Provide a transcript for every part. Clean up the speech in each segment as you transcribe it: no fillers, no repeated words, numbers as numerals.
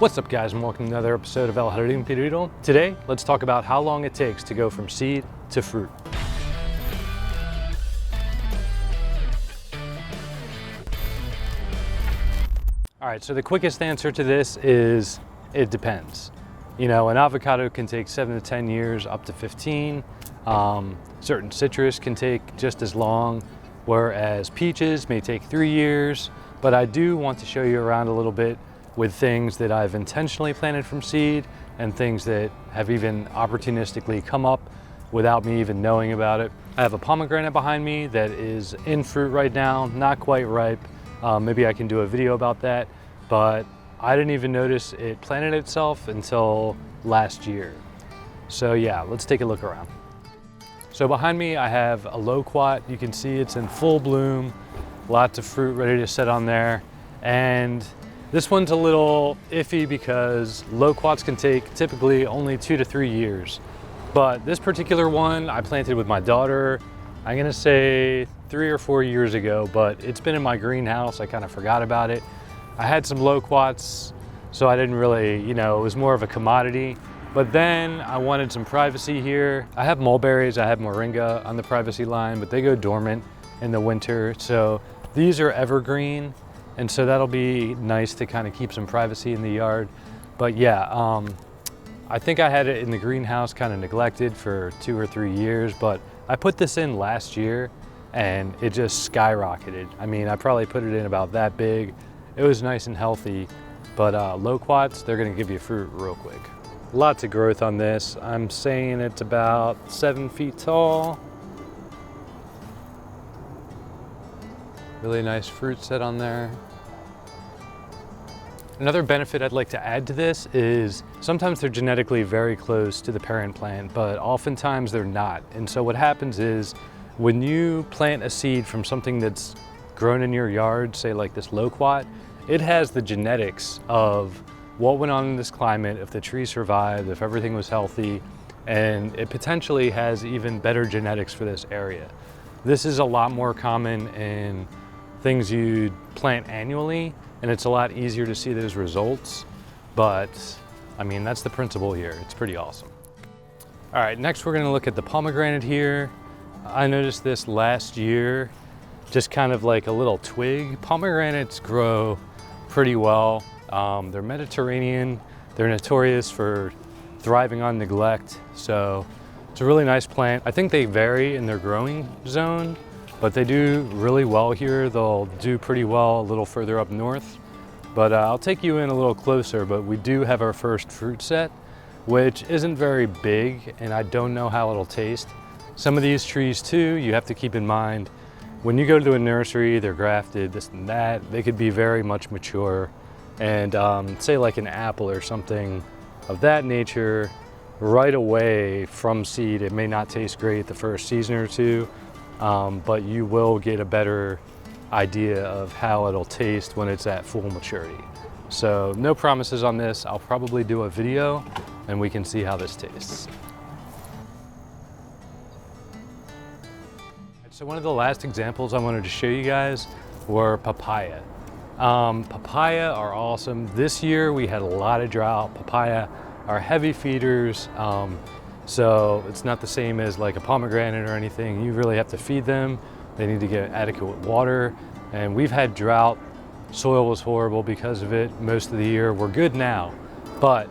What's up guys, and welcome to another episode of El Jardín Perdido. Today, let's talk about how long it takes to go from seed to fruit. All right, so the quickest answer to this is it depends. You know, an avocado can take 7 to 10 years, up to 15. Certain citrus can take just as long, whereas peaches may take 3 years. But I do want to show you around a little bit with things that I've intentionally planted from seed and things that have even opportunistically come up without me even knowing about it. I have a pomegranate behind me that is in fruit right now, not quite ripe. Maybe I can do a video about that, but I didn't even notice it planted itself until last year. So yeah, let's take a look around. So behind me, I have a loquat. You can see it's in full bloom, lots of fruit ready to set on there. And this one's a little iffy because loquats can take typically only 2 to 3 years. But this particular one I planted with my daughter, I'm gonna say 3 or 4 years ago, but it's been in my greenhouse. I kind of forgot about it. I had some loquats, so I didn't really, you know, it was more of a commodity. But then I wanted some privacy here. I have mulberries, I have moringa on the privacy line, but they go dormant in the winter. So these are evergreen, and so that'll be nice to kind of keep some privacy in the yard. But yeah, I think I had it in the greenhouse kind of neglected for 2 or 3 years, but I put this in last year and it just skyrocketed. I mean, I probably put it in about that big. It was nice and healthy, but loquats, they're gonna give you fruit real quick. Lots of growth on this. I'm saying it's about 7 feet tall. Really nice fruit set on there. Another benefit I'd like to add to this is sometimes they're genetically very close to the parent plant, but oftentimes they're not. And so what happens is when you plant a seed from something that's grown in your yard, say like this loquat, it has the genetics of what went on in this climate, if the tree survived, if everything was healthy, and it potentially has even better genetics for this area. This is a lot more common in things you plant annually, and it's a lot easier to see those results. But I mean, that's the principle here. It's pretty awesome. All right, next we're gonna look at the pomegranate here. I noticed this last year, just kind of like a little twig. Pomegranates grow pretty well. They're Mediterranean. They're notorious for thriving on neglect. So it's a really nice plant. I think they vary in their growing zone, but they do really well here. They'll do pretty well a little further up north. But I'll take you in a little closer, but we do have our first fruit set, which isn't very big, and I don't know how it'll taste. Some of these trees too, you have to keep in mind, when you go to a nursery, they're grafted, this and that, they could be very much mature. And say like an apple or something of that nature, right away from seed, it may not taste great the first season or two, but you will get a better idea of how it'll taste when it's at full maturity. So no promises on this. I'll probably do a video and we can see how this tastes. So one of the last examples I wanted to show you guys were papaya. Papaya are awesome. This year we had a lot of drought. Papaya are heavy feeders, so it's not the same as like a pomegranate or anything. You really have to feed them. They need to get adequate water, and we've had drought. Soil was horrible because of it most of the year. We're good now, but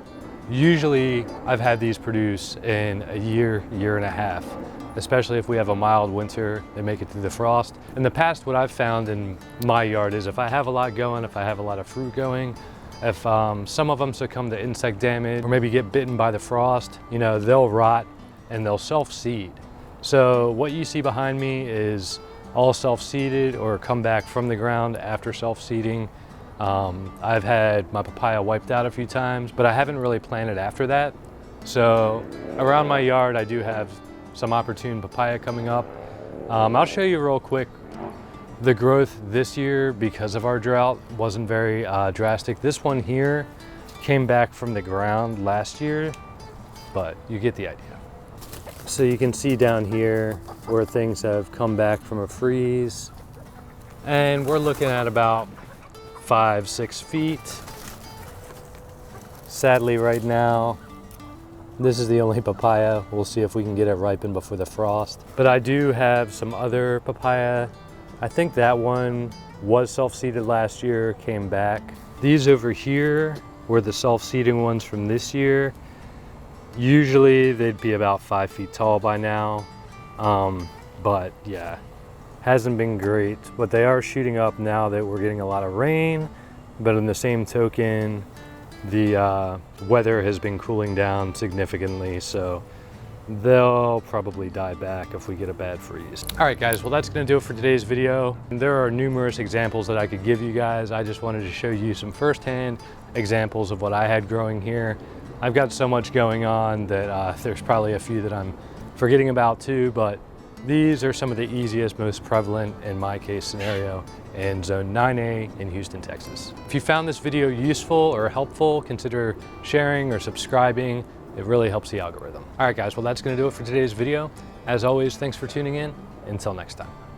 usually I've had these produce in a year, year and a half, especially if we have a mild winter, they make it through the frost. In the past, what I've found in my yard is if I have a lot going, if I have a lot of fruit going, if some of them succumb to insect damage or maybe get bitten by the frost, you know, they'll rot and they'll self-seed. So what you see behind me is all self-seeded or come back from the ground after self-seeding. I've had my papaya wiped out a few times, but I haven't really planted after that. So around my yard, I do have some opportune papaya coming up. I'll show you real quick. The growth this year, because of our drought, wasn't very drastic. This one here came back from the ground last year, but you get the idea. So you can see down here where things have come back from a freeze, and we're looking at about 5-6 feet. Sadly right now, this is the only papaya. We'll see if we can get it ripened before the frost. But I do have some other papaya. I think that one was self-seeded last year, came back. These over here were the self-seeding ones from this year. Usually they'd be about 5 feet tall by now. But yeah, hasn't been great. But they are shooting up now that we're getting a lot of rain. But in the same token, the weather has been cooling down significantly, so they'll probably die back if we get a bad freeze. All right guys, well that's gonna do it for today's video. And there are numerous examples that I could give you guys. I just wanted to show you some firsthand examples of what I had growing here. I've got so much going on that there's probably a few that I'm forgetting about too, but these are some of the easiest, most prevalent in my case scenario in Zone 9A in Houston, Texas. If you found this video useful or helpful, consider sharing or subscribing. It really helps the algorithm. All right guys, well that's gonna do it for today's video. As always, thanks for tuning in. Until next time.